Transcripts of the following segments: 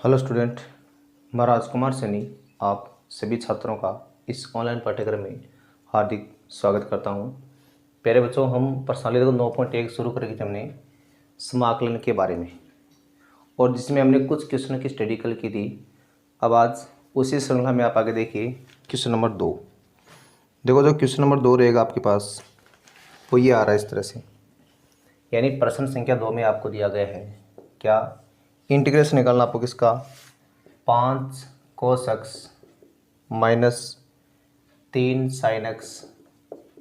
Hello student, मैं राजकुमार सैनी आप सभी छात्रों का इस ऑनलाइन पाठ्यक्रम में हार्दिक स्वागत करता हूं। प्यारे बच्चों, हम प्रश्नावली 9.1 शुरू करके हमने समाकलन के बारे में और जिसमें हमने कुछ क्वेश्चन की स्टडी कल की थी। अब आज उसी श्रृंखला में आप आगे देखिए क्वेश्चन नंबर 2। देखो, जो क्वेश्चन नंबर 2 रहेगा आपके पास वो ये आ रहा है इस तरह से, यानी प्रश्न संख्या 2 में आपको दिया गया है क्या, इंटीग्रेशन निकालना आपको किसका, 5 cos x minus 3 sin x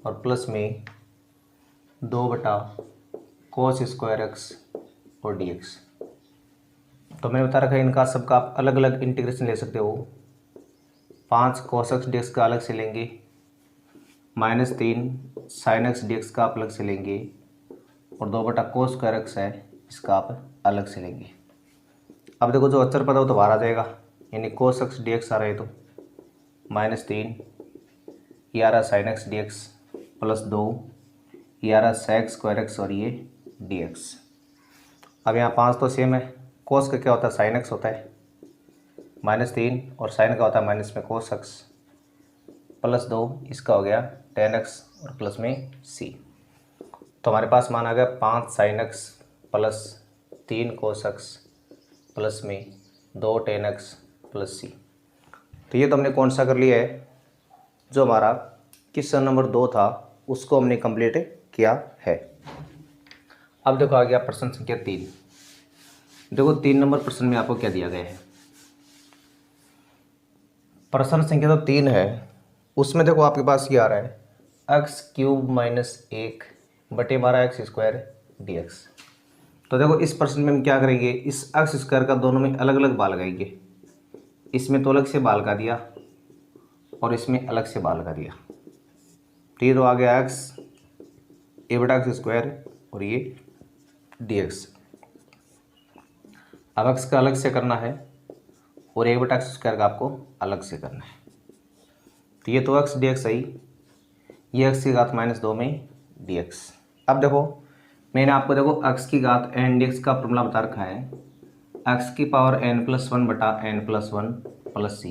और प्लस में 2/cos स्क्वायर x और dx। तो मैंने बता रखा है इनका सबका आप अलग अलग इंटीग्रेशन ले सकते हो। 5 cos x dx का अलग से लेंगे, -3 sin x dx का आप अलग से लेंगे और 2/cos स्क्वायर x है इसका आप अलग से लेंगे। अब देखो, जो अचर पद है वो तो बाहर आ जाएगा, यानी cos x dx आ रहा है तो -3, ये आ रहा sin x dx +2, ये आ रहा sec स्क्वायर x और ये dx। अब यहाँ 5 तो सेम है, cos का क्या होता है sin x होता है -3 और sin का होता है माइनस में cos x +2, इसका हो गया tan x और प्लस में c। तो हमारे पास मान आ गया 5 sin x plus 3 cos x plus में 2 tan x प्लस c। तो ये तो हमने कौन सा कर लिया है, जो हमारा क्वेश्चन नंबर 2 था उसको हमने कंप्लीट किया है। अब देखो आ गया प्रश्न संख्या 3। देखो 3 नंबर प्रश्न में आपको क्या दिया गया है। प्रश्न संख्या तो 3 है, उसमें देखो आपके पास ये आ रहा है x³ - 1 बटे हमारा x² dx। तो देखो इस प्रश्न में हम क्या करेंगे, इस x² का दोनों में अलग अलग बाल लगाएंगे। इसमें तो अलग से बाल लगा दिया और इसमें अलग से बाल लगा दिया। तो ये तो आ गया x a/x² और ये dx। अब x का अलग से करना है और a/x² का आपको अलग से करना है। तो ये तो x dx आई, ये x की घात -2 में dx। अब देखो मैंने आपको देखो x की घात n dx का फॉर्मूला बता रखा है, x⁻n+1 बटा n+1 प्लस c,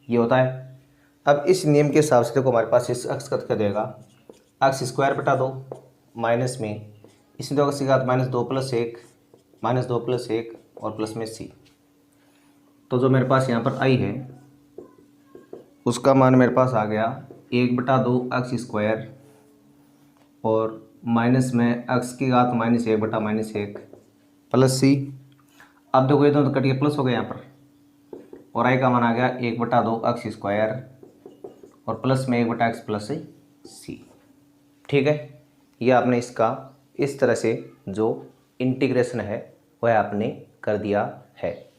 ये होता है। अब इस नियम के हिसाब से देखो हमारे पास इस x का क्या देगा, x² बटा 2 माइनस में इसमें तो x की घात -2 + 1 और प्लस में c। तो जो मेरे पास यहाँ पर i है उसका मान मेरे पास आ गया 1/2 x² और माइनस में x की घात -1/-1 प्लस c। अब देखो ये तो कट के प्लस हो गया यहाँ पर और i का मान आ गया 1/2 x² और प्लस में 1/x प्लस c। ठीक है, ये आपने इसका इस तरह से जो इंटीग्रेशन है वह आपने कर दिया है।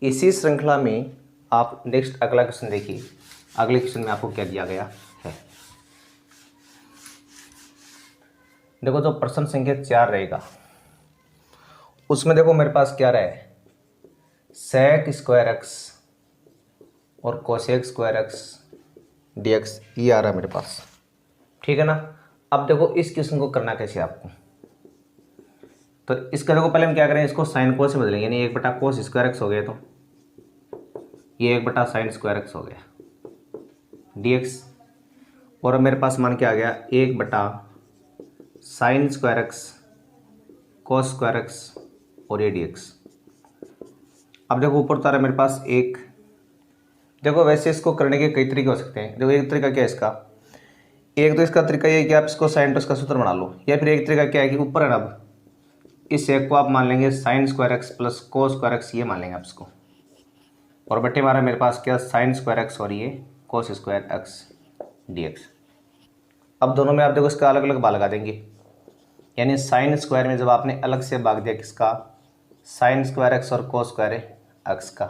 इसी श्रृंखला में आप नेक्स्ट अगला क्वेश्चन देखिए। अगले क्वेश्चन में आपको क्या दिया गया है। देखो जो प्रश्न संख्या 4 रहेगा उसमें देखो मेरे पास क्या रहा है, sec स्क्वायर x और cosec स्क्वायर x dx, ये आ रहा है मेरे पास। ठीक है ना। अब देखो इस क्वेश्चन को करना कैसे आपको, तो इसका देखो पहले हम क्या करें, इसको साइन कोस से बदलेंगे, यानी 1/cos स्क्वायर x हो गया, तो ये 1/sin स्क्वायर x हो गया dx। और अब मेरे पास मान क्या आ गया, 1/sin square x cos square x और ये dx। अब देखो ऊपर उतारा मेरे पास 1। देखो वैसे इसको करने के कई तरीके हो सकते हैं। देखो एक तरीका क्या है इसका, एक तो इसका तरीका ये है कि आप इसको साइन टू इसका सूत्र बना लो, या फिर एक तरीका क्या है कि ऊपर है ना, अब इस एक को आप मान लेंगे sin square x plus cos square x, ये मान लेंगे आप इसको, और बटे हमारा मेरे पास क्या sin स्क्वायर x और ये cos स्क्वायर x dx। अब दोनों में आप देखो इसका अलग अलग भाग लगा देंगे, यानी sin स्क्वायर में जब आपने अलग से भाग दिया किसका, sin स्क्वायर x और cos स्क्वायर x का,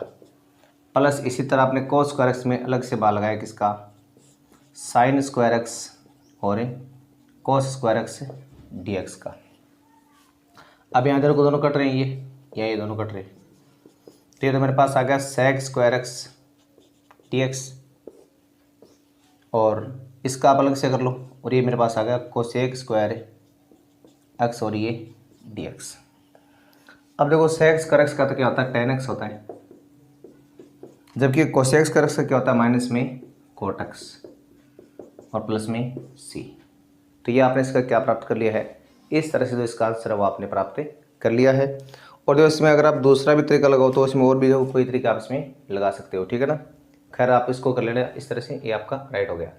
प्लस इसी तरह आपने cos स्क्वायर x में अलग से भाग लगाया किसका, sin स्क्वायर x और cos स्क्वायर x dx का। अब यहाँ देखो दोनों कट रहे हैं, ये दोनों कट रहे हैं, तो ये तो मेरे पास आ गया sec स्क्वायर x dx और इसका आप अलग से कर लो, और ये मेरे पास आ गया cosec स्क्वायर x और ये dx। अब देखो sec स्क्वायर x का तो क्या होता है tan x होता है, जबकि कोसेक्स का रक्स क्या होता है माइनस में कोट एक्स और प्लस में सी। तो ये आपने इसका क्या प्राप्त कर लिया है, इस तरह से जो इसका आंसर है वो आपने प्राप्त कर लिया है। और जो इसमें अगर आप दूसरा भी तरीका लगाओ तो इसमें और भी जो कोई तरीका आप इसमें लगा सकते हो, ठीक है ना। खैर आप इसको कर लेना इस तरह से, ये आपका राइट हो गया।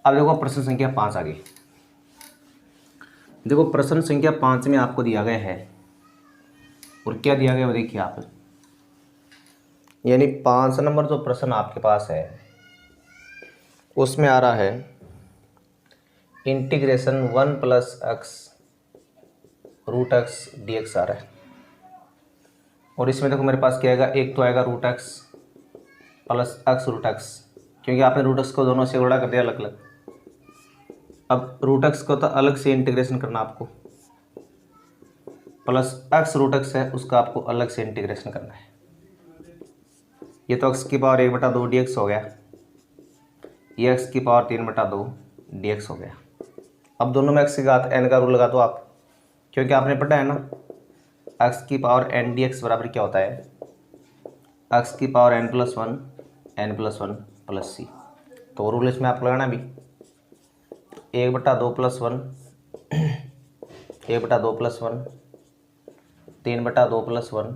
अब देखो प्रश्न संख्या 5 आगे। देखो प्रश्न संख्या 5 में आपको दिया गया है, और क्या दिया गया वो देखिए आप, यानी 5 नंबर जो प्रश्न आपके पास है उसमें आ रहा है integration 1 plus x root x d x आ रहा है। और इसमें देखो मेरे पास क्या आएगा, एक तो आएगा root X plus x root X, क्योंकि आपने रूट एक्स को दोनों से गुणा कर दिया अलग अलग। अब रूट एक्स को तो अलग से इंटीग्रेशन करना आपको, प्लस एक्स रूट एक्स है उसका आपको अलग से इंटीग्रेशन करना है। ये तो एक्स की पावर 1/2 डी एक्स हो गया, ये एक्स की पावर 3/2 डी एक्स हो गया। अब दोनों में एक्स की घात एन का रूल लगा दो आप, क्योंकि आपने पढ़ा है ना एक्स की पावर एन डी एक्स बराबर क्या होता है, एक्स की पावर n+1 प्लस सी। तो रूल इसमें आप लगाना भी 1/2 + 1 1/2 + 1 3/2 + 1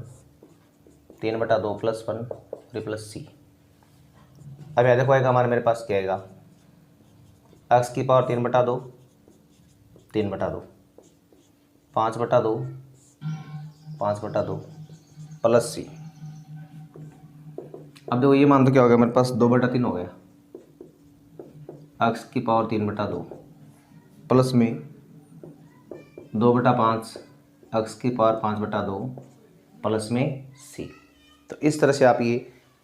3/2 + 1 और प्लस सी। अब यह देखो आएगा हमारे मेरे पास क्या आएगा, एक्स की पावर 3/2 3/2 5/2 5/2 प्लस सी। अब देखो ये मान दो क्या हो गया मेरे पास 2/3 हो गया, एक्स की पावर 3/2 प्लस में 2/5 एक्स की पावर 5/2 प्लस में सी। तो इस तरह से आप ये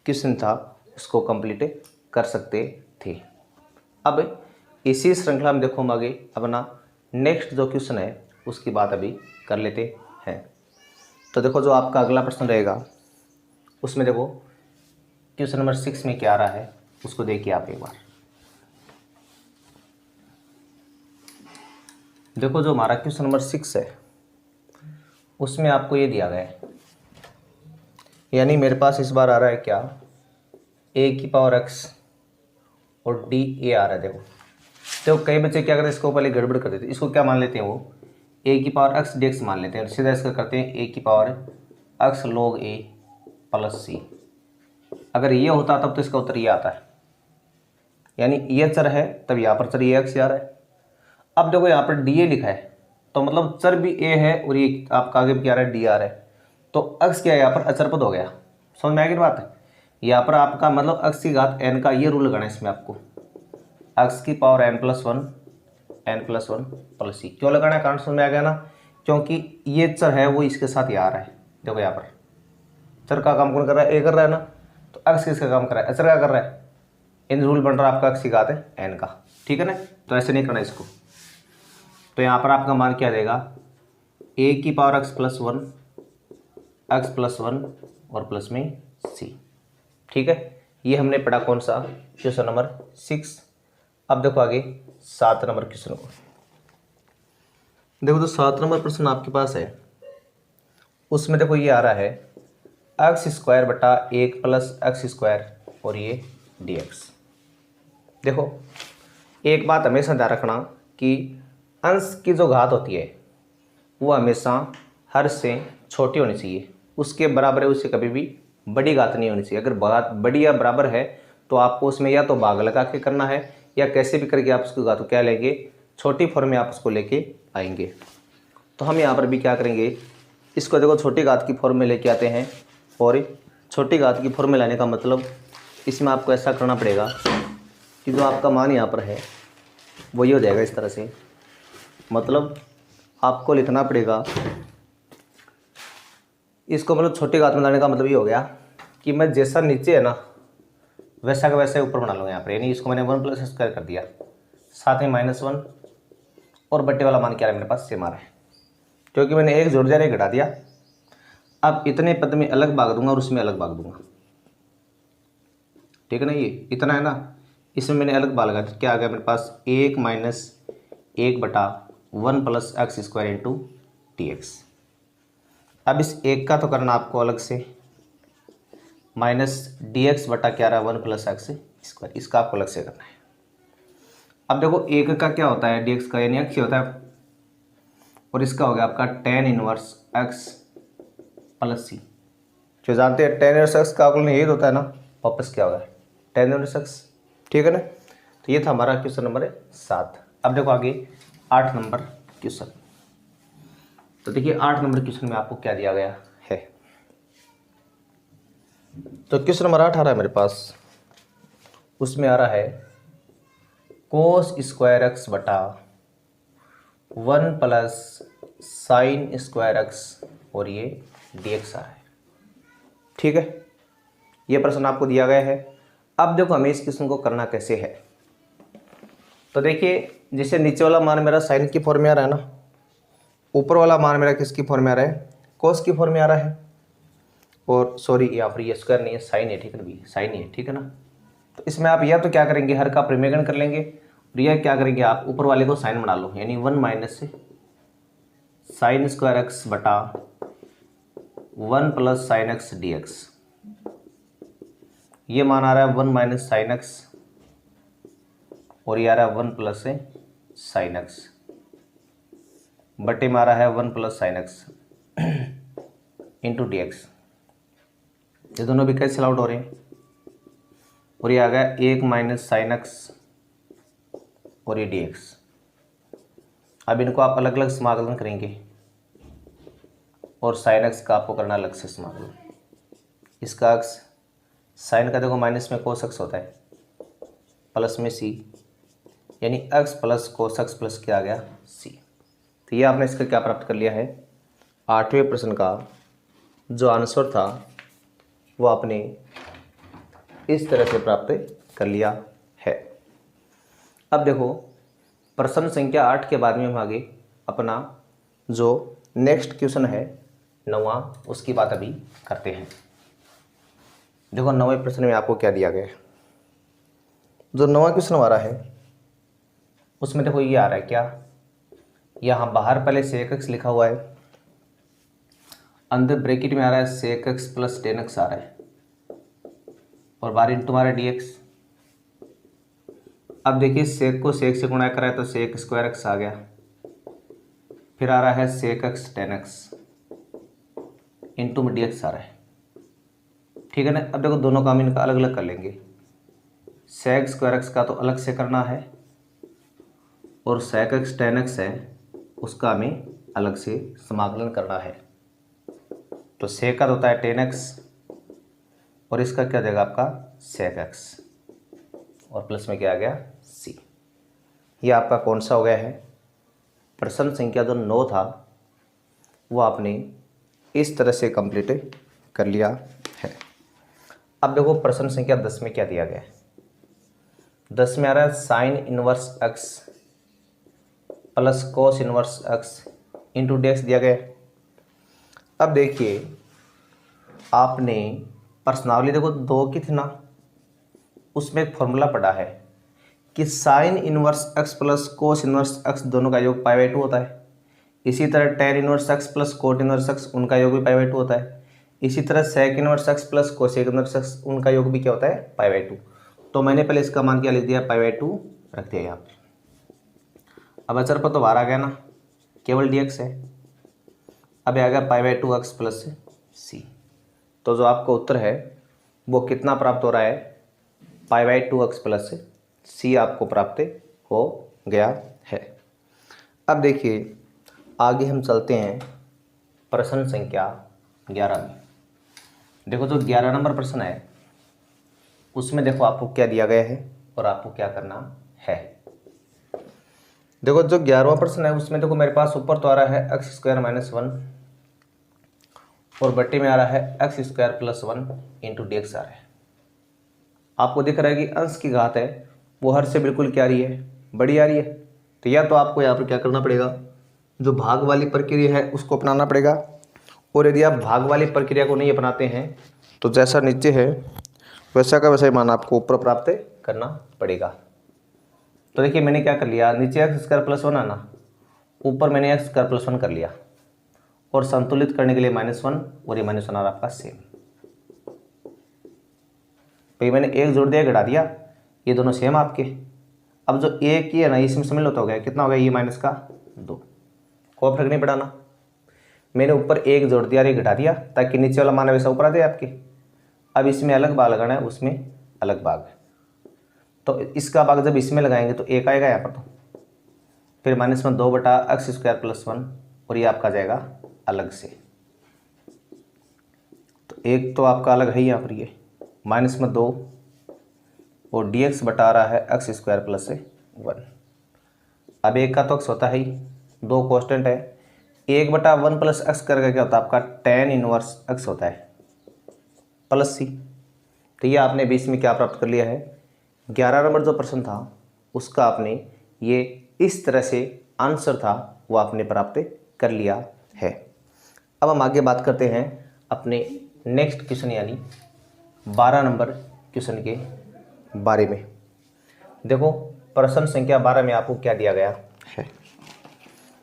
क्वेश्चन था उसको कंप्लीट कर सकते थे। अब इसी श्रृंखला में देखो हम आगे अपना नेक्स्ट जो क्वेश्चन है उसकी बात अभी कर लेते हैं। तो देखो जो आपका अगला प्रश्न रहेगा उसमें देखो क्वेश्चन नंबर 6 में क्या आ रहा है उसको देखिए आप एक बार। देखो जो हमारा क्वेश्चन नंबर 6 है उसमें आपको ये दिया गया है, यानी मेरे पास इस बार आ रहा है क्या, a⁴x और dA आ रहा है। देखो तो कई बच्चे क्या करते हैं, इसको पहले गड़बड़ कर देते हैं, इसको क्या मान लेते हैं वो a⁴x dx मान लेते हैं, सीधा इसका करते हैं a⁴x log a प्लस सी। अगर ये होता तब तो इसका उत्तर ये आता है, यानी ये चर है तब यहाँ पर चर ये एक्स आ रहा है। अब देखो यहाँ पर डी ए लिखा है तो मतलब चर भी ए है और ये आपका आगे भी क्या आ रहा है डी आ रहा है, तो एक्स क्या है यहाँ पर अचर पद हो गया। समझ में आएगी बात है, यहाँ पर आपका मतलब एक्स की घात एन का ये रूल लगाना है इसमें आपको, एक्स की पावर n+1 प्लस सी। क्यों लगाना है कारण समझ में आ गया ना, क्योंकि ये चर है वो इसके साथ ये आ रहा है। देखो यहाँ पर चर का काम कौन कर रहा है, ए कर रहा है ना, तो एक्स किसका काम कर रहा है, अचर का कर रहा है। इन रूल बन रहा है आपका एक्स की घात है एन का, ठीक है ना। तो ऐसे नहीं करना इसको, तो यहाँ पर आपका मान क्या देगा a⁴x+1 x+1 और प्लस में सी, ठीक है। ये हमने पढ़ा कौन सा क्वेश्चन नंबर 6। अब देखो आगे 7 नंबर क्वेश्चन को। देखो तो 7 नंबर प्रश्न आपके पास है उसमें देखो ये आ रहा है x² / 1 + x² और ये dx। देखो एक बात हमेशा ध्यान रखना कि अंश की जो घात होती है वो हमेशा हर से छोटी होनी चाहिए, उसके बराबर है उससे कभी भी बड़ी घात नहीं होनी चाहिए। अगर घात बड़ी या बराबर है तो आपको उसमें या तो भाग लगा के करना है या कैसे भी करके आप उसकी घात को क्या लेंगे, छोटी फॉर्म में आप उसको लेके आएंगे। तो हम यहाँ पर भी क्या करेंगे, इसको देखो छोटी घात की फॉर्म में लेके आते हैं, और छोटी घात की फॉर्म में लाने का मतलब इसमें आपको ऐसा करना पड़ेगा कि जो आपका मान यहाँ पर है वो ये हो जाएगा इस तरह से, मतलब आपको लिखना पड़ेगा इसको, मतलब छोटी घात में लाने का मतलब ये हो गया कि मैं जैसा नीचे है ना वैसा का वैसा ऊपर बना लूँगा यहाँ पर, यानी इसको मैंने 1 + स्क्वायर कर दिया, साथ में -1 और बट्टे वाला मान क्या है मेरे पास सेम आ रहा है, क्योंकि मैंने एक जोड़ दिया एक घटा दिया। अब इतने पद में अलग भाग दूंगा और उसमें अलग भाग दूंगा, ठीक है ना। ये इतना है ना, इसमें मैंने अलग भाग लगा, क्या आ गया मेरे पास 1 - 1/1 + x² dx। अब इस एक का तो करना आपको अलग से, माइनस डी एक्स बटा क्या रहा है 1 प्लस एक्स स्क्वायर, इसका आपको अलग से करना है। अब देखो एक का क्या होता है डी एक्स का यानी एक्स ही होता है, और इसका हो गया आपका टेन इनवर्स एक्स प्लस सी। जो जानते हैं टेन इनवर्स एक्स का अवकलन यही होता है ना, वापस क्या होगा टेन इनवर्स एक्स, ठीक है ना। तो ये था हमारा क्वेश्चन नंबर 7। अब देखो आगे 8 नंबर क्वेश्चन। तो देखिए 8 नंबर क्वेश्चन में आपको क्या दिया गया है। तो क्वेश्चन नंबर 8 आ रहा है मेरे पास, उसमें आ रहा है कोस स्क्वायर एक्स बटा 1 प्लस साइन स्क्वायर एक्स और ये डी एक्स आ रहा है, ठीक है। ये प्रश्न आपको दिया गया है। अब देखो हमें इस क्वेश्चन को करना कैसे है। तो देखिए जैसे नीचे वाला मान मेरा साइन की फॉर्म में आ रहा है ना, ऊपर वाला मान मेरा किसकी फॉर्म में आ रहा है, कोस की फॉर्म में आ रहा है। और सॉरी यहाँ पर ये स्क्वायर नहीं है, साइन है, ठीक है ना, भी साइन ही है, ठीक है ना। तो इसमें आप या तो क्या करेंगे हर का परिमेयकरण कर लेंगे, और यह क्या करेंगे आप ऊपर वाले को साइन बना लो, यानी 1 माइनस साइन स्क्वायर एक्स बटा 1 plus sine x d x. ये मान आ रहा है 1 माइनस साइन एक्स और ये आ रहा है 1 प्लस साइन एक्स बटे में आ रहा है 1 plus sine x into d x. ये दोनों भी कैंसिल आउट हो रहे हैं और ये आ गया 1 माइनस साइन एक्स और ये डी एक्स। अब इनको आप अलग अलग समाकलन करेंगे और साइन एक्स का आपको करना अलग से समाकलन। इसका एक्स साइन का देखो माइनस में कोस एक्स होता है, प्लस में सी, यानी x plus cos x plus क्या आ गया सी। तो ये आपने इसका क्या प्राप्त कर लिया है, 8वें प्रश्न का जो आंसर था वो आपने इस तरह से प्राप्त कर लिया है। अब देखो प्रश्न संख्या 8 के बाद में हम आगे अपना जो नेक्स्ट क्वेश्चन है 9वां, उसकी बात अभी करते हैं। देखो 9वें प्रश्न में आपको क्या दिया गया है। जो 9वां क्वेश्चन आ रहा है उसमें देखो ये आ रहा है क्या, यहाँ बाहर पहले सेक एक्स लिखा हुआ है, अंदर ब्रैकेट में आ रहा है sec x plus ten x आ रहा है, और बाहर इंटू हमारा डी एक्स। अब देखिए सेक को सेक से गुणा करा है तो सेक स्क्वायर एक्स आ गया, फिर आ रहा है sec X tan X into में डी एक्स आ रहा है, ठीक है ना। अब देखो दोनों काम इनका अलग अलग कर लेंगे, सेक स्क्वायर एक्स का तो अलग से करना है और सेक एक्स टेन एक्स है उसका हमें अलग से समाकलन करना है। तो सेक का तो होता है टेन एक्स और इसका क्या देगा आपका सेक एक्स और प्लस में क्या आ गया सी। ये आपका कौन सा हो गया है, प्रश्न संख्या जो 9 था वो आपने इस तरह से कंप्लीट कर लिया है। अब देखो प्रश्न संख्या 10 में क्या दिया गया है। 10 में आ रहा है sign inverse X plus cos inverse x into d x दिया गया है। अब देखिए आपने प्रश्नावली देखो 2 की थी ना, उसमें एक फॉर्मूला पढ़ा है कि sine inverse X plus cos inverse X दोनों का योग पाई/2 होता है। इसी तरह tan inverse X plus cot inverse X उनका योग भी पाई/2 होता है। इसी तरह sec inverse X plus cosec inverse X उनका योग भी क्या होता है पाई/2। तो मैंने पहले इसका मान क्या लिख दिया पाई/2 रख दिया यहाँ पर। अब अचर पर तो बाहर आ गया ना, केवल डी एक्स है। अब आ गया पाई/2 एक्स प्लस सी। तो जो आपका उत्तर है वो कितना प्राप्त हो रहा है, पाई/2 एक्स प्लस सी आपको प्राप्त हो गया है। अब देखिए आगे हम चलते हैं प्रश्न संख्या 11 में। देखो जो 11 नंबर प्रश्न है उसमें देखो आपको क्या दिया गया है और आपको क्या करना है। देखो जो 11वां प्रश्न है उसमें देखो मेरे पास ऊपर तो आ रहा है एक्स स्क्वायर माइनस 1 और बट्टे में आ रहा है x square plus 1 into d x आ रहा है। आपको दिख रहा है कि अंश की घात है वो हर से बिल्कुल क्या आ रही है, बड़ी आ रही है। तो या तो आपको यहाँ पर क्या करना पड़ेगा, जो भाग वाली प्रक्रिया है उसको अपनाना पड़ेगा, और यदि आप भाग वाली प्रक्रिया को नहीं अपनाते हैं तो जैसा नीचे है वैसा का वैसा ही मान आपको ऊपर प्राप्त करना पड़ेगा। तो देखिए मैंने क्या कर लिया, नीचे एक्स स्क्वायर प्लस 1 आना, ऊपर मैंने एक्स स्क्वायर प्लस 1 कर लिया और संतुलित करने के लिए -1 और ये -1 आ रहा आपका सेम। तो ये मैंने एक जोड़ दिया, घटा दिया, ये दोनों सेम आपके। अब जो एक ही है ना, इसमें समझ लो तो हो गया, कितना हो गया, ये माइनस का 2, कोई फर्क नहीं पड़ाना। मैंने ऊपर एक जोड़ दिया और ये घटा दिया, ताकि नीचे वाला मान वैसा ऊपर आ जाए आपके। अब इसमें अलग भाग लगाना है, उसमें अलग भाग है, तो इसका भाग जब इसमें लगाएंगे तो एक आएगा यहाँ पर, तो फिर माइनस में 2/x² + 1, और ये आपका जाएगा अलग से। तो एक तो आपका अलग है यहाँ पर, ये माइनस में 2 और dx बटा रहा है x² + 1। अब एक का तो x होता है ही, 2 कांस्टेंट है, 1/1 + x करके क्या होता है आपका tan 1x होता है प्लस c। तो ये आपने 20 में क्या प्राप्त कर लिया है, 11 नंबर जो प्रश्न था उसका आपने ये इस तरह से आंसर था वो आपने प्राप्त कर लिया है। अब हम आगे बात करते हैं अपने नेक्स्ट क्वेश्चन यानी 12 नंबर क्वेश्चन के बारे में। देखो प्रश्न संख्या 12 में आपको क्या दिया गया है।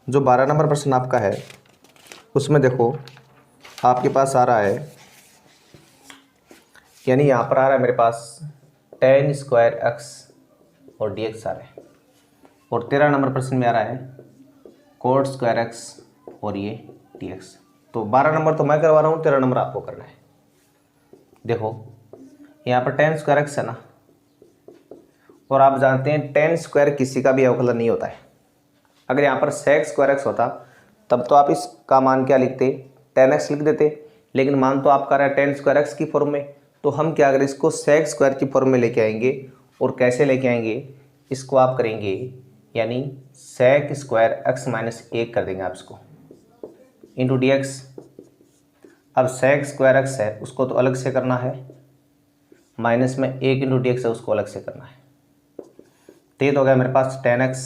जो 12 नंबर प्रश्न आपका है उसमें देखो आपके पास आ रहा है, यानी यहाँ पर आ रहा है मेरे पास tan² x और dx आ रहा है, और 13 नंबर प्रश्न में आ रहा है cot² x और ये dx। तो 12 नंबर तो मैं करवा रहा हूँ, 13 नंबर आपको करना है। देखो यहाँ पर tan² x है ना, और आप जानते हैं tan² किसी का भी अवकलन नहीं होता है। अगर यहाँ पर sec² x होता तब तो आप इसका मान क्या लिखते, tan x लिख देते, लेकिन मान तो आपका रहा है tan² x की फॉर्म में, तो हम क्या करें, इसको sec² की फॉर्म में लेके आएंगे। और कैसे लेके आएंगे, इसको आप करेंगे यानी sec² x - 1 कर देंगे आप इसको इंटू dx। अब sec² x है उसको तो अलग से करना है, माइनस में 1 इंटू dx है उसको अलग से करना है। तो ये तो हो गया मेरे पास tan x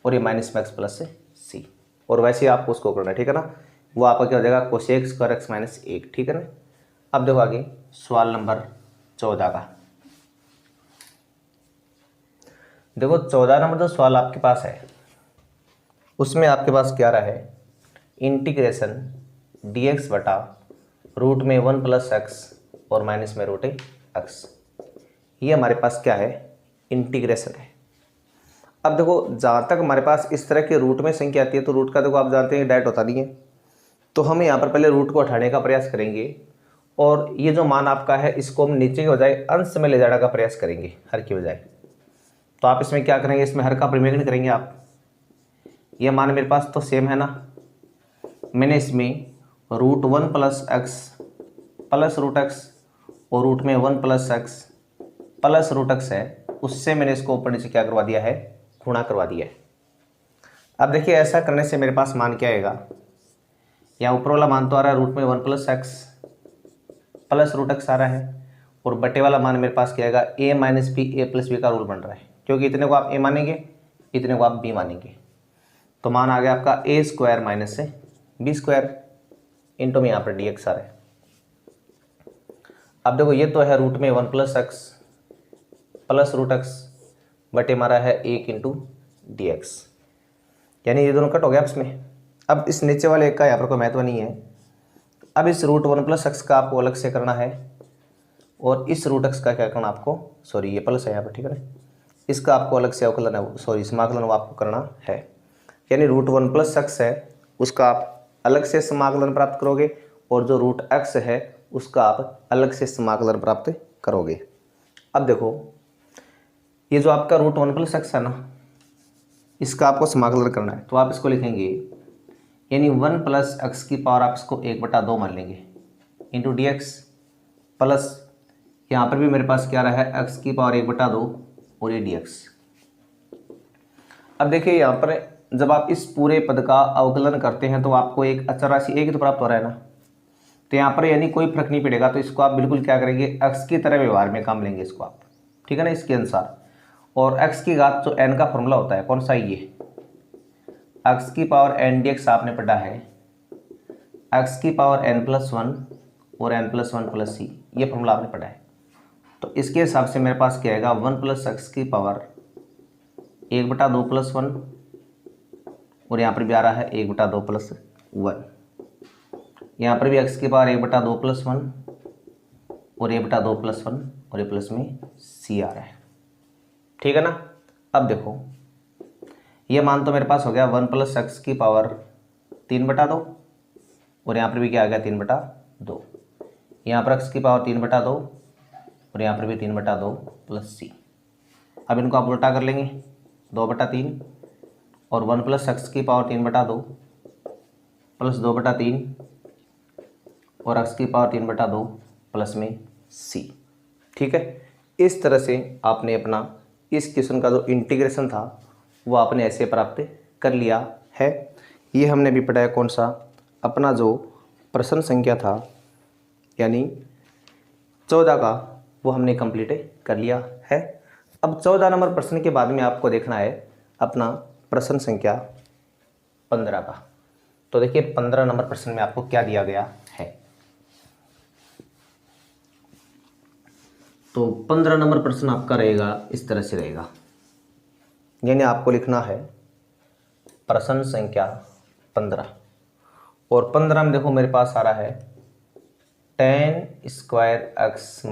और ये माइनस में x प्लस c, और वैसे ही आपको उसको करना है, ठीक है ना। वो आपका क्या हो जाएगा cosec² x - 1, ठीक है ना। अब देखो आगे सवाल नंबर 14 का। देखो 14 नंबर जो सवाल आपके पास है उसमें आपके पास क्या रहा है, इंटीग्रेशन dx बटा रूट में 1 + x और माइनस में √x। ये हमारे पास क्या है, इंटीग्रेशन है। अब देखो जहाँ तक हमारे पास इस तरह के रूट में संख्या आती है तो रूट का देखो आप जानते हैं डायरेक्ट होता नहीं है, तो हम यहाँ पर पहले रूट को हटाने का प्रयास करेंगे, और ये जो मान आपका है इसको हम नीचे के बजाय अंश में ले जाने का प्रयास करेंगे, हर की बजाय। तो आप इसमें क्या करेंगे, इसमें हर का परिमेय करेंगे आप। ये मान मेरे पास तो सेम है ना, मैंने इसमें √1 + x प्लस √x और रूट में 1 + x प्लस √x है, उससे मैंने इसको ऊपर नीचे क्या करवा दिया है, गुणा करवा दिया है। अब देखिए ऐसा करने से मेरे पास मान क्या आएगा, यहाँ ऊपर वाला मान तो आ रहा है रूट में 1 + x प्लस √x आ रहा है, और बटे वाला मान मेरे पास क्या आएगा, a - b a + b का रूल बन रहा है, क्योंकि इतने को आप a मानेंगे इतने को आप b मानेंगे। तो मान आ गया आपका a² - b² इंटू में यहाँ पर dx आ रहा है। अब देखो ये तो है रूट में 1 + x प्लस √x बटे हमारा है 1 इंटू dx, यानी ये दोनों कट हो गया इसमें। अब इस नीचे वाले एक का यहाँ पर कोई महत्व नहीं है। अब इस √1 + x का आपको अलग से करना है, और इस √x का क्या करना आपको, सॉरी ये प्लस है यहाँ पर, ठीक है ना, इसका आपको अलग से अवकलन है, सॉरी समाकलन वो आपको करना है। यानी √1 + x है उसका आप अलग से समाकलन प्राप्त करोगे, और जो √x है उसका आप अलग से समाकलन प्राप्त करोगे। अब देखो ये जो आपका √1 + x है ना, इसका आपको समाकलन करना है, तो आप इसको लिखेंगे यानी 1 + x की पावर आप इसको 1/2 मान लेंगे इंटू dx, प्लस यहाँ पर भी मेरे पास क्या रहा है x की पावर 1/2 और ये dx। अब देखिए यहाँ पर जब आप इस पूरे पद का अवकलन करते हैं तो आपको एक अचर राशि एक ही तो प्राप्त हो रहा है ना, तो यहाँ पर यानी कोई फर्क नहीं पड़ेगा, तो इसको आप बिल्कुल क्या करेंगे, x की तरह व्यवहार में काम लेंगे इसको आप, ठीक है ना, इसके अनुसार। और x की घात जो n का फॉर्मूला होता है कौन सा, ये x की पावर n dx आपने पढ़ा है, x की पावर n+1 और n+1 + c, ये फॉर्मूला आपने पढ़ा है। तो इसके हिसाब से मेरे पास क्या आएगा, 1 + x की पावर 1/2 + 1, और यहाँ पर भी आ रहा है 1/2 + 1, यहाँ पर भी x की पावर 1/2 + 1 और 1/2 + 1 और ये प्लस में सी आ रहा है, ठीक है ना। अब देखो ये मान तो मेरे पास हो गया 1 + x की पावर 3/2 और यहाँ पर भी क्या आ गया 3/2, यहाँ पर x की पावर 3/2 और यहाँ पर भी 3/2 प्लस c। अब इनको आप उल्टा कर लेंगे 2/3 और 1 + x की पावर 3/2 प्लस 2/3 और x की पावर 3/2 प्लस में c, ठीक है। इस तरह से आपने अपना इस क्वेश्चन का जो इंटीग्रेशन था वो आपने ऐसे प्राप्त कर लिया है। ये हमने भी पढ़ा है कौन सा, अपना जो प्रश्न संख्या था यानी 14 का, वो हमने कंप्लीट कर लिया है। अब 14 नंबर प्रश्न के बाद में आपको देखना है अपना प्रश्न संख्या 15 का। तो देखिए 15 नंबर प्रश्न में आपको क्या दिया गया है। तो 15 नंबर प्रश्न आपका रहेगा इस तरह से रहेगा, यानी आपको लिखना है प्रश्न संख्या 15 और 15 में देखो मेरे पास आ रहा है tan² x -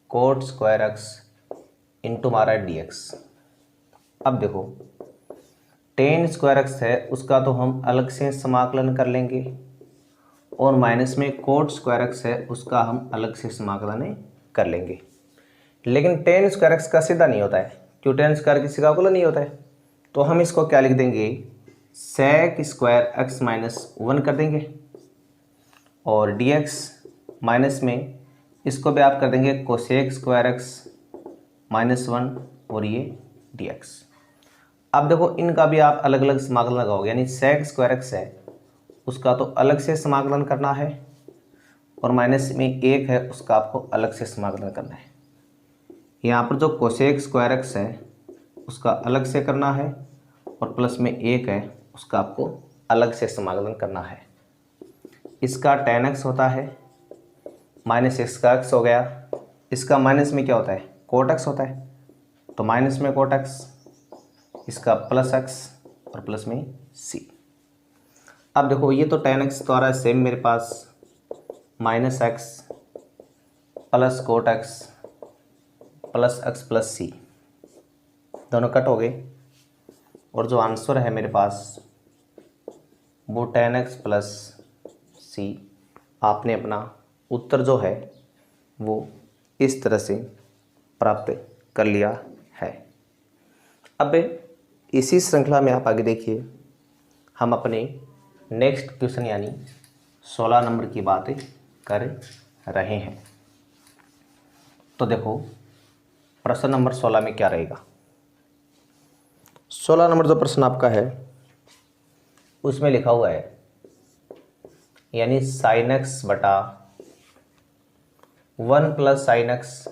cot² x into हमारा dx। अब देखो tan² x है उसका तो हम अलग से समाकलन कर लेंगे और माइनस में cot² x है उसका हम अलग से समाकलन कर लेंगे, लेकिन tan² x का सीधा नहीं होता है, क्यों tan² किसी का अवकलन नहीं होता है। तो हम इसको क्या लिख देंगे sec² x - 1 कर देंगे और dx माइनस में इसको भी आप कर देंगे cosec² x - 1 और ये dx। अब देखो इनका भी आप अलग अलग समाकलन लगाओगे, यानी sec² x है उसका तो अलग से समाकलन करना है और माइनस में 1 है उसका आपको अलग से समाकलन करना है। यहाँ पर जो cosec² x है उसका अलग से करना है और प्लस में 1 है उसका आपको अलग से समाकलन करना है। इसका tan x होता है माइनस x का x हो गया, इसका माइनस में क्या होता है cot x होता है, तो माइनस में cot x, इसका प्लस x और प्लस में c। अब देखो ये तो tan x तो आ रहा है सेम मेरे पास minus x plus cot x plus x plus c, दोनों कट हो गए और जो आंसर है मेरे पास वो tan x प्लस c। आपने अपना उत्तर जो है वो इस तरह से प्राप्त कर लिया है। अब इसी श्रृंखला में आप आगे देखिए, हम अपने नेक्स्ट क्वेश्चन यानी 16 नंबर की बात कर रहे हैं। तो देखो प्रश्न नंबर 16 में क्या रहेगा। 16 नंबर जो प्रश्न आपका है उसमें लिखा हुआ है यानी sin x बटा 1 + sin x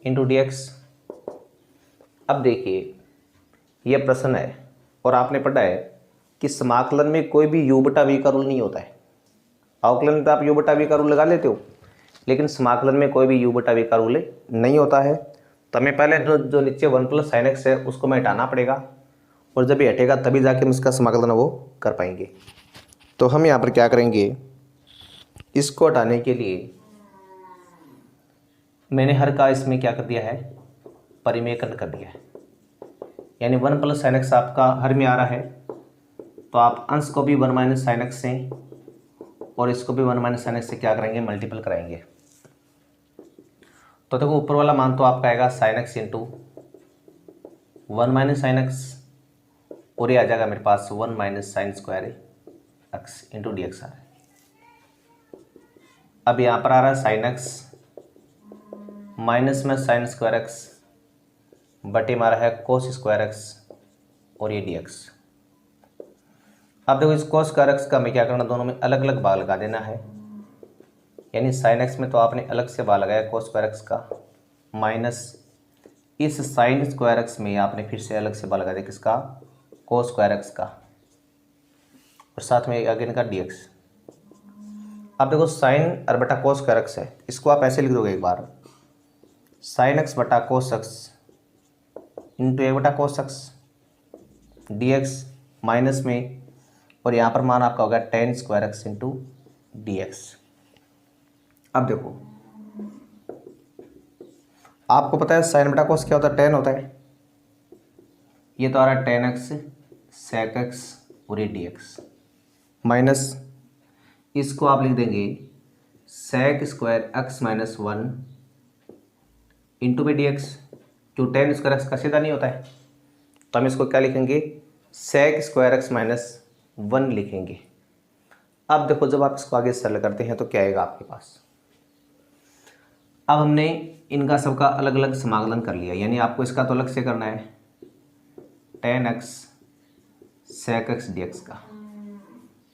इंटू dx। अब देखिए यह प्रश्न है और आपने पढ़ा है कि समाकलन में कोई भी u बटा v का रूल नहीं होता है। अवकलन में तो आप u बटा v का रूल लगा लेते हो, लेकिन समाकलन में कोई भी u बटा v का रूल नहीं होता है। तो हमें पहले जो नीचे 1 + sin x है उसको हमें हटाना पड़ेगा और जब ये हटेगा तभी जाके हम इसका समाकलन वो कर पाएंगे। तो हम यहाँ पर क्या करेंगे, इसको हटाने के लिए मैंने हर का इसमें क्या कर दिया है परिमेयकरण कर दिया है, यानी 1 + sin x आपका हर में आ रहा है तो आप अंश को भी 1 - sin x से और इसको भी 1 - sin x से क्या करेंगे मल्टीपल कराएंगे। तो देखो ऊपर वाला मान तो आपका आएगा sin x into 1 - sin x और ये आ जाएगा मेरे पास 1 - sin² x इंटू dx आ रहा है। अब यहाँ पर आ रहा है sin x माइनस में sin² x बटे मारा है cos² x और ये dx। अब देखो इस cos² x का हमें क्या करना, दोनों में अलग अलग भाग लगा देना है, यानी sin x में तो आपने अलग से भाग लगाया cos² x का, माइनस इस sin² x में आपने फिर से अलग से भाग लगा दिया किसका cos² x का और साथ में आगे इनका dx। अब देखो sin और बटा cos² x है, इसको आप ऐसे लिख दोगे एक बार sin x बटा cos x इंटू 1 बटा cos x dx माइनस में और यहाँ पर मान आपका होगा tan² x इंटू dx। अब देखो आपको पता है साइन बटा कोस क्या होता है, टेन होता है। ये तो आ रहा है टेन एक्स सेक एक्स और ये डी एक्स माइनस, इसको आप लिख देंगे sec square x minus one into b d x. जो टेन स्क्वायर एक्स का सीधा नहीं होता है, तो हम इसको क्या लिखेंगे, sec square x minus one लिखेंगे। अब देखो जब आप इसको आगे सरल करते हैं तो क्या आएगा आपके पास। अब हमने इनका सबका अलग अलग समाकलन कर लिया, यानी आपको इसका तो अलग से करना है, tan x sec x d x का,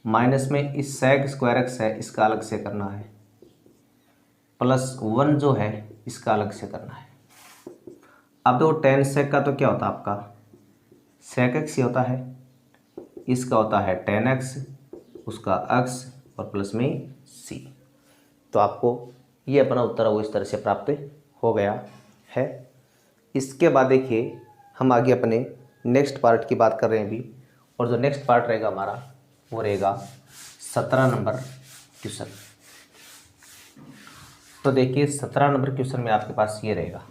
माइनस में इस सेक स्क्वायर एक्स है इसका अलग से करना है, प्लस वन जो है इसका अलग से करना है। अब देखो टेन सेक का तो क्या होता है आपका, सेक एक्स ही होता है, इसका होता है टेन एक्स, उसका एक्स और प्लस में सी। तो आपको ये अपना उत्तर वो इस तरह से प्राप्त हो गया है। इसके बाद देखिए हम आगे अपने नेक्स्ट पार्ट की बात कर रहे हैं अभी, और जो नेक्स्ट पार्ट रहेगा हमारा वो रहेगा 17 नंबर क्वेश्चन। तो देखिए 17 नंबर क्वेश्चन में आपके पास ये रहेगा,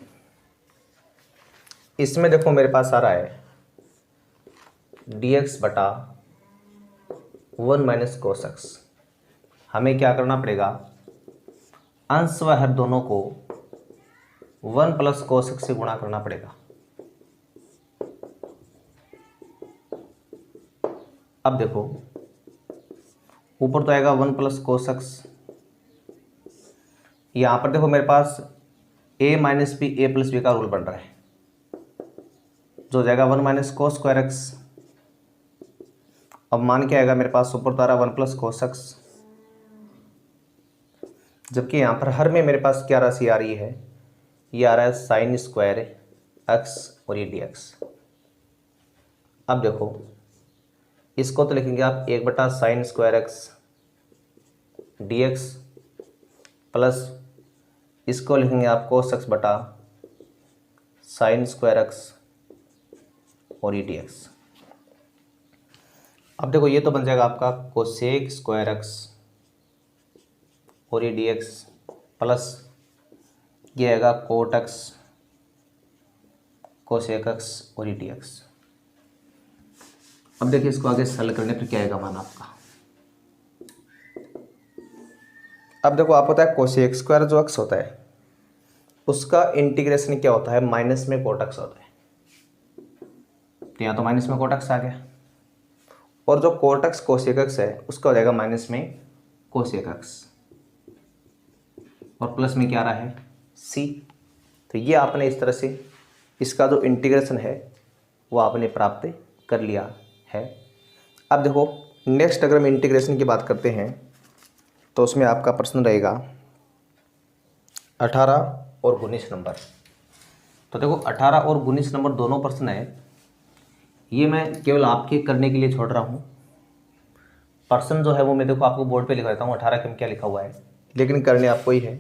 इसमें देखो मेरे पास आ रहा है डी एक्स बटा वन माइनस कोस एक्स। हमें क्या करना पड़ेगा, अंश व हर दोनों को वन प्लस कोस एक्स से गुणा करना पड़ेगा। अब देखो ऊपर तो आएगा वन प्लस कोस एक्स, यहां पर देखो मेरे पास ए माइनस बी ए प्लस बी का रूल बन रहा है, जो हो जाएगा one minus cos square x. अब मान क्या आएगा मेरे पास, ऊपर तो आ रहा वन प्लस कोस एक्स, जबकि यहाँ पर हर में मेरे पास क्या राशि आ रही है, ये आ रहा है साइन स्क्वायर एक्स और ये डी एक्स। अब देखो इसको तो लिखेंगे आप एक बटा sine square x d x, plus इसको लिखेंगे आप कोस एक्स बटा साइन स्क्वायर एक्स और ये डी एक्स। अब देखो ये तो बन जाएगा आपका कोसेक स्क्वायर एक्स और ये डी एक्स, प्लस ये आएगा कोट एक्स कोसेक एक्स और ये डी एक्स। अब देखिए इसको आगे सरल करने पर क्या आएगा मान आपका। अब देखो आप पता है कोसेक स्क्वायर जो एक्स होता है उसका इंटीग्रेशन क्या होता है, माइनस में कोट एक्स होता है। तो यहाँ तो माइनस में कोट एक्स आ गया, और जो कोट एक्स कोसेक एक्स है उसका हो जाएगा माइनस में कोसेक एक्स, और प्लस में क्या आ रहा है सी। तो ये आपने इस तरह से इसका जो इंटीग्रेशन है वो आपने प्राप्त कर लिया है। अब देखो नेक्स्ट अगर हम इंटीग्रेशन की बात करते हैं तो उसमें आपका प्रश्न रहेगा 18 और 19 नंबर। तो देखो 18 और 19 नंबर दोनों प्रश्न है, ये मैं केवल आपके करने के लिए छोड़ रहा हूँ। प्रश्न जो है वो मैं देखो आपको बोर्ड पे लिखा देता हूँ 18 के में क्या लिखा हुआ है, लेकिन करने आपको ही है।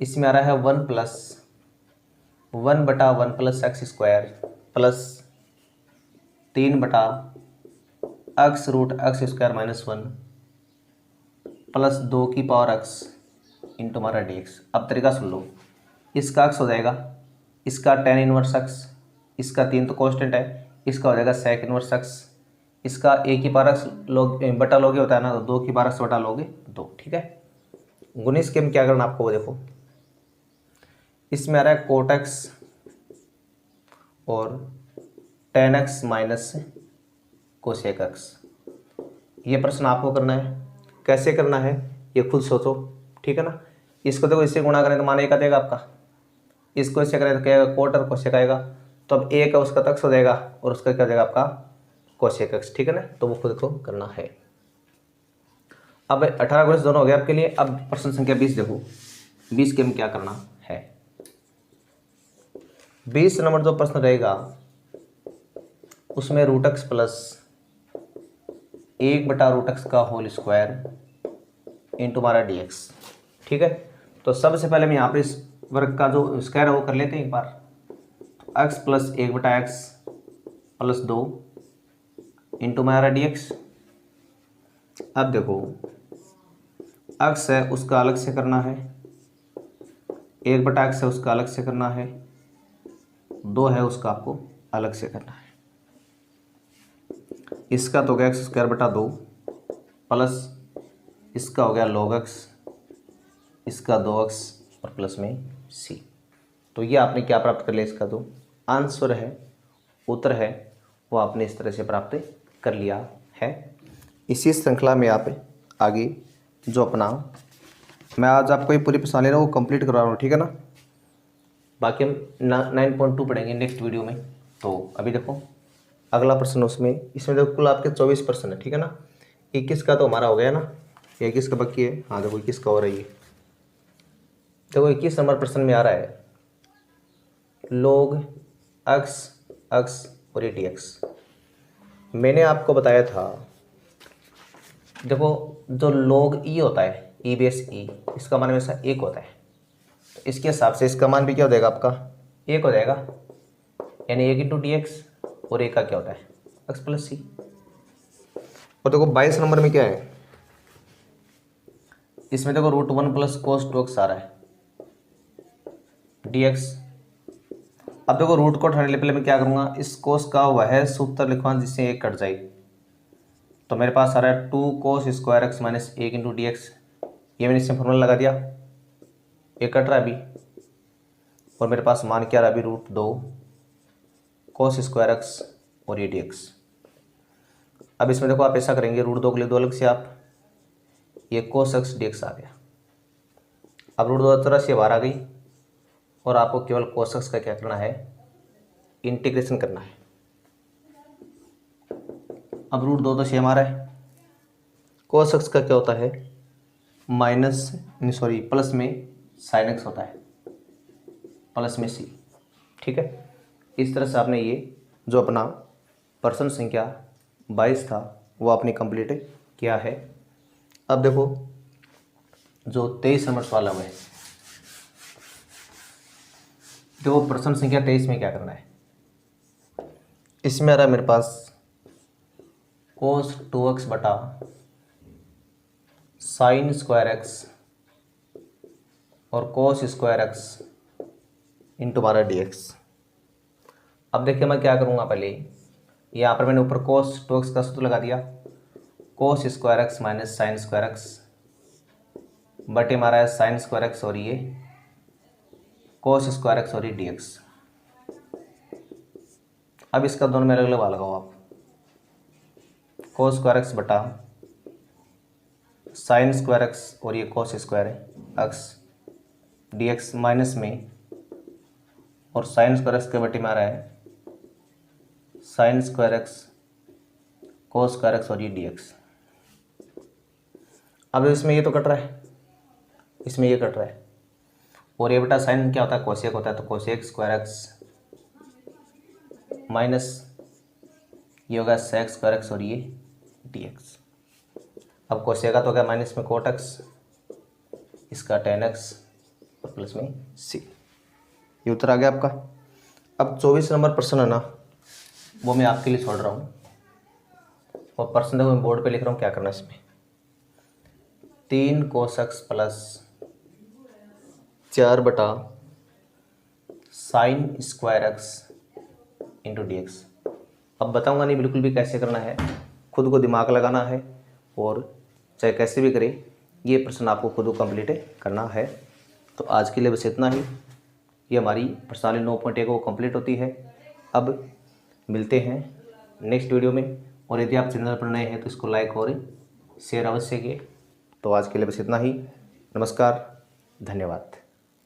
इसमें आ रहा है वन प्लस वन बटा one plus x square plus 3 बटा x root x square minus one plus 2 की पावर एक्स इंटू हमारा डी एक्स। अब तरीका सुन लो, इसका एक्स हो जाएगा, इसका टेन इनवर्स एक्स, इसका 3 तो कांस्टेंट है, इसका हो जाएगा सेक इनवर्स एक्स, इसका ए की पावर एक्स लोग बटा लोगे होता है ना, तो 2 की पावर एक्स बटा लोगे 2, ठीक है। 19 के में क्या करना आपको वो देखो, इसमें आ रहा है कोट एक्स और ten x minus cosec x. ये प्रश्न आपको करना है, कैसे करना है ये खुद सोचो, ठीक है ना। इसको देखो इससे गुणा करें तो मान एक आ जाएगा आपका, इसको इससे करें तो क्या आएगा कोट और कोसेक आएगा। तो अब एक है उसका तक्स हो जाएगा और उसका क्या हो जाएगा आपका कोसेक एक्स, ठीक है ना। तो वो खुद को करना है। अब 18 गुणित दोनों हो गए आपके लिए। अब प्रश्न संख्या 20 देखो, 20 के में क्या करना है। 20 नंबर जो प्रश्न रहेगा उसमें रूट एक्स प्लस 1 बटा रूट एक्स का होल स्क्वायर इंटू हमारा डी एक्स, ठीक है। तो सबसे पहले हम यहाँ पर इस वर्ग का जो स्क्वायर है वो कर लेते हैं एक बार। एक्स प्लस 1 बटा एक्स प्लस 2 इंटू हमारा डी एक्स। अब देखो एक्स है उसका अलग से करना है, 1/x है उसका अलग से करना है, 2 है उसका आपको अलग से करना है। इसका तो हो गया x² 2 प्लस इसका हो गया log x, इसका 2x और प्लस में c। तो ये आपने क्या प्राप्त कर लिया, इसका जो आंसर है, उत्तर है, वो आपने इस तरह से प्राप्त कर लिया है। इसी श्रृंखला में आप आगे जो अपना, मैं आज आपको ये पूरी प्रश्नावली ना वो कंप्लीट करवा रहा हूँ, ठीक है ना। बाकी हम 9.2 पढ़ेंगे नेक्स्ट वीडियो में। तो अभी देखो अगला प्रश्न, उसमें इसमें देखो कुल आपके 24 प्रश्न है, ठीक है ना। 21 का तो हमारा हो गया ना, 21 का बाकी है। हाँ देखो 21 का हो रही है। देखो 21 नंबर प्रश्न में आ रहा है log x और ये dx। मैंने आपको बताया था, देखो जो log e होता है, e बेस e, इसका मान हमेशा 1 होता है। तो इसके हिसाब से इसका मान भी क्या हो जाएगा आपका 1 हो जाएगा, यानी 1 × dx और 1 का क्या होता है x + c। और देखो 22 नंबर में क्या है, इसमें देखो √1 + cos 2x आ रहा है dx। अब देखो रूट को उठाने के लिए पहले मैं क्या करूँगा, इस कोस का वह सूत्र लिखवा जिससे 1 कट जाए। तो मेरे पास आ रहा है 2 cos² x - 1 × dx। ये मैंने इसमें फॉर्मूला लगा दिया, 1 कट रहा है अभी। और मेरे पास मान क्या रहा अभी √2 cos² x और ये dx। अब इसमें देखो आप ऐसा करेंगे, √2 के लिए 2 अलग से आप, ये cos x dx आ गया। अब √2 तरह से बाहर आ गई और आपको केवल cos x का क्या करना है, इंटीग्रेशन करना है। अब √2 तो सेम आ रहा है, cos x का क्या होता है प्लस में sin x होता है, प्लस में c, ठीक है। इस तरह से आपने ये जो अपना प्रश्न संख्या 22 था वो आपने कंप्लीट किया है। अब देखो जो 23 नंबर सवाल है, तो प्रश्न संख्या 23 में क्या करना है, इसमें आ रहा है मेरे पास cos 2x बटा sin² x और cos² x इंटू हमारा dx। अब देखिए मैं क्या करूँगा, पहले यहाँ पर मैंने ऊपर cos 2x का सूत्र लगा दिया, cos² x - sin² x बटे हमारा है sin² x और ये cos² x और ये dx। अब इसका दोनों में अलग अलग लगाओ आप, cos² x बटा sin² x और ये cos² x dx माइनस में, और sin² x के बटे में आ रहा है sin² x cos² x और ये dx। अब इसमें ये तो कट रहा है, इसमें ये कट रहा है, और ये बेटा साइन क्या होता है कोसेक होता है, तो cos² x माइनस ये होगा sec² x और ये dx। अब कोसेक का तो क्या माइनस में cot x, इसका tan x और प्लस में c। ये उत्तर आ गया आपका। अब 24 नंबर प्रश्न है ना, वो मैं आपके लिए छोड़ रहा हूँ, और प्रश्न देखो मैं बोर्ड पे लिख रहा हूँ क्या करना है इसमें। 3 cos x प्लस 4 बटा sin² x इंटू dx। अब बताऊंगा नहीं बिल्कुल भी कैसे करना है, खुद को दिमाग लगाना है, और चाहे कैसे भी करें ये प्रश्न आपको खुद को कंप्लीट करना है। तो आज के लिए बस इतना ही। ये हमारी प्रश्नावली 9.1 वो कंप्लीट होती है। अब मिलते हैं नेक्स्ट वीडियो में, और यदि आप चैनल पर नए हैं तो इसको लाइक और शेयर अवश्य कीजिए। तो आज के लिए बस इतना ही। नमस्कार, धन्यवाद।